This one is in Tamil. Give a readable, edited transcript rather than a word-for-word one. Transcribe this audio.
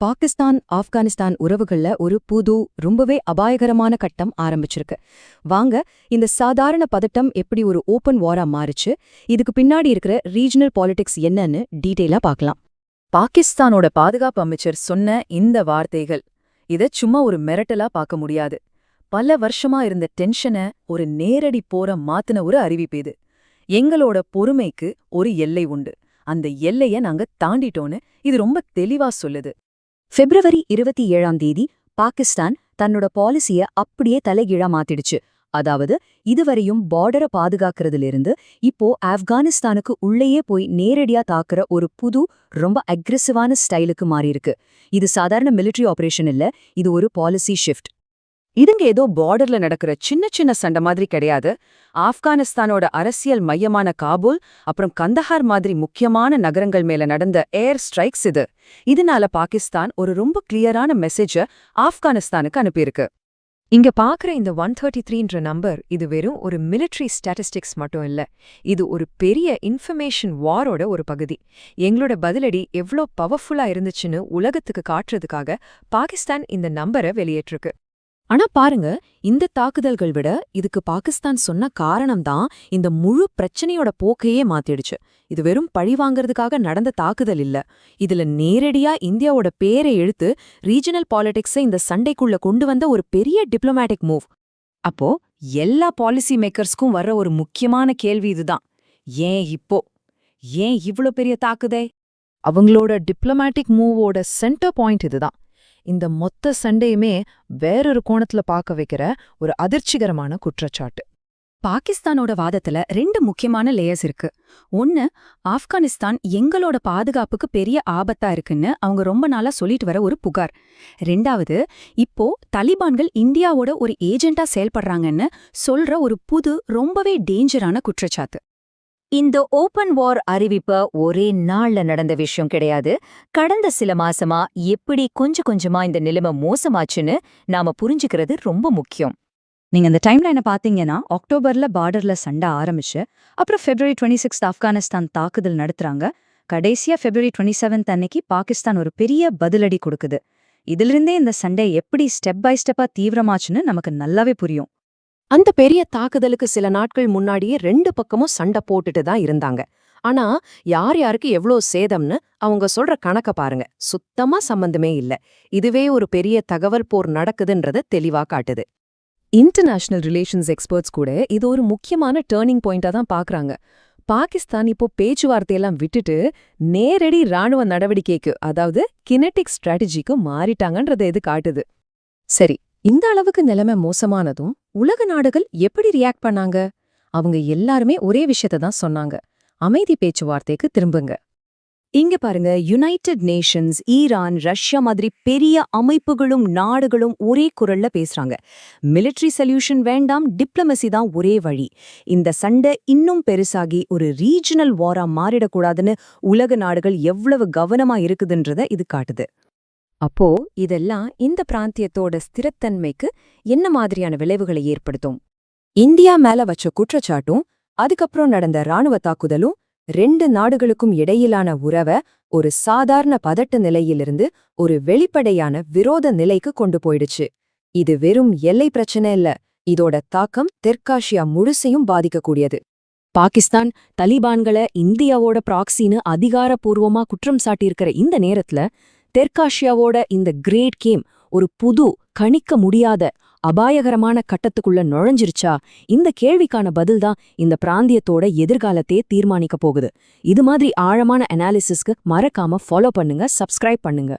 பாகிஸ்தான் ஆப்கானிஸ்தான் உறவுகள்ல ஒரு புது ரொம்பவே அபாயகரமான கட்டம் ஆரம்பிச்சிருக்கு. வாங்க இந்த சாதாரண பதட்டம் எப்படி ஒரு ஓபன் வாரா மாறுச்சு, இதுக்கு பின்னாடி இருக்கிற ரீஜனல் பாலிடிக்ஸ் என்னன்னு டீட்டெயிலா பார்க்கலாம். பாகிஸ்தானோட பாதுகாப்பு அமைச்சர் சொன்ன இந்த வார்த்தைகள் இத சும்மா ஒரு மிரட்டலா பார்க்க முடியாது. பல வருஷமா இருந்த டென்ஷனை ஒரு நேரடி போர மாத்துன ஒரு அறிவிப்பு இது. எங்களோட பொறுமைக்கு ஒரு எல்லை உண்டு, அந்த எல்லைய நாங்க தாண்டிட்டோன்னு இது ரொம்ப தெளிவா சொல்லுது. பிப்ரவரி 27 பாகிஸ்தான் தன்னோட பாலிசிய அப்படியே தலைகீழா மாத்திடுச்சு. அதாவது இதுவரையும் பார்டரை பாதுகாக்கிறதுல இப்போ ஆப்கானிஸ்தானுக்கு உள்ளேயே போய் நேரடியா தாக்குற ஒரு புது ரொம்ப அக்ரெசிவான ஸ்டைலுக்கு மாறியிருக்கு. இது சாதாரண மிலிட்டரி ஆபரேஷன் இல்ல, இது ஒரு பாலிசி ஷிஃப்ட். இதுங்க ஏதோ பார்டர்ல நடக்கிற சின்ன சின்ன சண்டை மாதிரி கிடையாது. ஆப்கானிஸ்தானோட அரசியல் மையமான காபூல் அப்புறம் கந்தஹார் மாதிரி முக்கியமான நகரங்கள் மேல நடந்த ஏர் ஸ்ட்ரைக்ஸ் இது. இதனால பாகிஸ்தான் ஒரு ரொம்ப கிளியரான மெசேஜ ஆப்கானிஸ்தானுக்கு அனுப்பியிருக்கு. இங்க பாக்குற இந்த 133ன்ற நம்பர் இது வெறும் ஒரு மிலிட்டரி ஸ்டாட்டிஸ்டிக்ஸ் மட்டும் இல்ல, இது ஒரு பெரிய இன்ஃபர்மேஷன் வாரோட ஒரு பகுதி. எங்களோட பதிலடி எவ்ளோ பவர்ஃபுல்லா இருந்துச்சுன்னு உலகத்துக்கு காட்டுறதுக்காக பாகிஸ்தான் இந்த நம்பரை வெளியேற்றிருக்கு. ஆனா பாருங்க, இந்த தாக்குதல்கள் விட இதுக்கு பாகிஸ்தான் சொன்ன காரணம்தான் இந்த முழு பிரச்சனையோட போக்கையே மாத்திடுச்சு. இது வெறும் பழிவாங்கிறதுக்காக நடந்த தாக்குதல் இல்ல, இதுல நேரடியா இந்தியாவோட பேரை இழுத்து ரீஜனல் பாலிடிக்ஸை இந்த சண்டைக்குள்ள கொண்டு வந்த ஒரு பெரிய டிப்ளமேட்டிக் மூவ். அப்போ எல்லா பாலிசி மேக்கர்ஸ்க்கும் வர்ற ஒரு முக்கியமான கேள்வி இதுதான்: ஏன் இவ்ளோ பெரிய தாக்குதே? அவங்களோட டிப்ளமேட்டிக் மூவோட சென்டர் பாயிண்ட் இதுதான். இந்த மொத்த சண்டையுமே வேறொரு கோணத்துல பார்க்க வைக்கிற ஒரு அதிர்ச்சிகரமான குற்றச்சாட்டு. பாகிஸ்தானோட வாதத்துல 2 முக்கியமான லேயர்ஸ் இருக்கு. ஒன்னு, ஆப்கானிஸ்தான் எங்களோட பாதுகாப்புக்கு பெரிய ஆபத்தா இருக்குன்னு அவங்க ரொம்ப நாளா சொல்லிட்டு வர ஒரு புகார். 2வது, இப்போ தலிபான்கள் இந்தியாவோட ஒரு ஏஜென்ட்டா செயல்படுறாங்கன்னு சொல்ற ஒரு புது ரொம்பவே டேஞ்சரான குற்றச்சாட்டு. இந்த ஓபன் வார் அறிவிப்ப ஒரே நாள்ல நடந்த விஷயம் கிடையாது. கடந்த சில மாசமா எப்படி கொஞ்சம் கொஞ்சமா இந்த நிலைமை மோசமாச்சுன்னு நாம புரிஞ்சுக்கிறது ரொம்ப முக்கியம். நீங்க இந்த டைம்லைனை பாத்தீங்கன்னா, அக்டோபர்ல பார்டர்ல சண்டை ஆரம்பிச்சு, அப்புறம் February 26 ஆப்கானிஸ்தான் தாக்குதல் நடத்துறாங்க. கடைசியா February 27 அன்னைக்கு பாகிஸ்தான் ஒரு பெரிய பதிலடி கொடுக்குது. இதிலிருந்தே இந்த சண்டை எப்படி ஸ்டெப் பை ஸ்டெப்பா தீவிரமாச்சுன்னு நமக்கு நல்லாவே புரியும். அந்த பெரிய தாக்குதலுக்கு சில நாட்கள் முன்னாடியே 2 பக்கமும் சண்டை போட்டுட்டு தான் இருந்தாங்க. ஆனா யார் யாருக்கு எவ்ளோ சேதம்னு அவங்க சொல்ற கணக்க பாருங்க, சுத்தமா சம்பந்தமே இல்ல. இதுவே ஒரு பெரிய தகவல் போர் நடக்குதுன்றத தெளிவா காட்டுது. இன்டர்நேஷனல் ரிலேஷன்ஸ் எக்ஸ்பர்ட்ஸ் கூட இது ஒரு முக்கியமான டர்னிங் பாயிண்டா தான் பாக்குறாங்க. பாகிஸ்தான் இப்போ பேச்சுவார்த்தையெல்லாம் விட்டுட்டு நேரடி ராணுவ நடவடிக்கைக்கு, அதாவது கினெட்டிக் ஸ்ட்ராட்டஜிக்கு மாறிட்டாங்கன்றத இது காட்டுது. சரி, இந்த அளவுக்கு நிலைமை மோசமானதும் உலக நாடுகள் எப்படி ரியாக்ட் பண்ணாங்க? அவங்க எல்லாருமே ஒரே விஷயத்தை தான் சொன்னாங்க: அமைதி பேச்சுவார்த்தைக்கு திரும்புங்க. இங்க பாருங்க, யுனைடெட் நேஷன்ஸ், ஈரான், ரஷ்யா மாதிரி பெரிய அமைப்புகளும் நாடுகளும் ஒரே குரல்ல பேசுறாங்க. மிலிட்டரி சொல்யூஷன் வேண்டாம், டிப்ளமசி தான் ஒரே வழி. இந்த சண்டை இன்னும் பெருசாகி ஒரு ரீஜனல் வாரா மாறிடக்கூடாதுன்னு உலக நாடுகள் எவ்வளவு கவனமா இருக்குதுன்றத இது காட்டுது. அப்போ இதெல்லாம் இந்த பிராந்தியத்தோட ஸ்திரத்தன்மைக்கு என்ன மாதிரியான விளைவுகளை ஏற்படுத்தும்? இந்தியா மேல வச்ச குற்றச்சாட்டும் அதுக்கப்புறம் நடந்த ராணுவ தாக்குதலும் 2 நாடுகளுக்கும் இடையிலான உறவை ஒரு சாதாரண பதட்ட நிலையிலிருந்து ஒரு வெளிப்படையான விரோத நிலைக்கு கொண்டு போயிடுச்சு. இது வெறும் எல்லை பிரச்சனை இல்ல, இதோட தாக்கம் தெற்காசியா முழுசையும் பாதிக்கக்கூடியது. பாகிஸ்தான் தலிபான்களை இந்தியாவோட ப்ராக்சின்னு அதிகாரப்பூர்வமா குற்றம் சாட்டியிருக்கிற இந்த நேரத்துல தெற்காசியாவோட இந்த கிரேட் கேம் ஒரு புது, கணிக்க முடியாத அபாயகரமான கட்டத்துக்குள்ள நுழைஞ்சிருச்சா? இந்த கேள்விக்கான பதில்தான் இந்த பிராந்தியத்தோட எதிர்காலத்தையே தீர்மானிக்க போகுது. இது மாதிரி ஆழமான அனாலிசிஸ்க்கு மறக்காம ஃபாலோ பண்ணுங்க, சப்ஸ்கிரைப் பண்ணுங்க.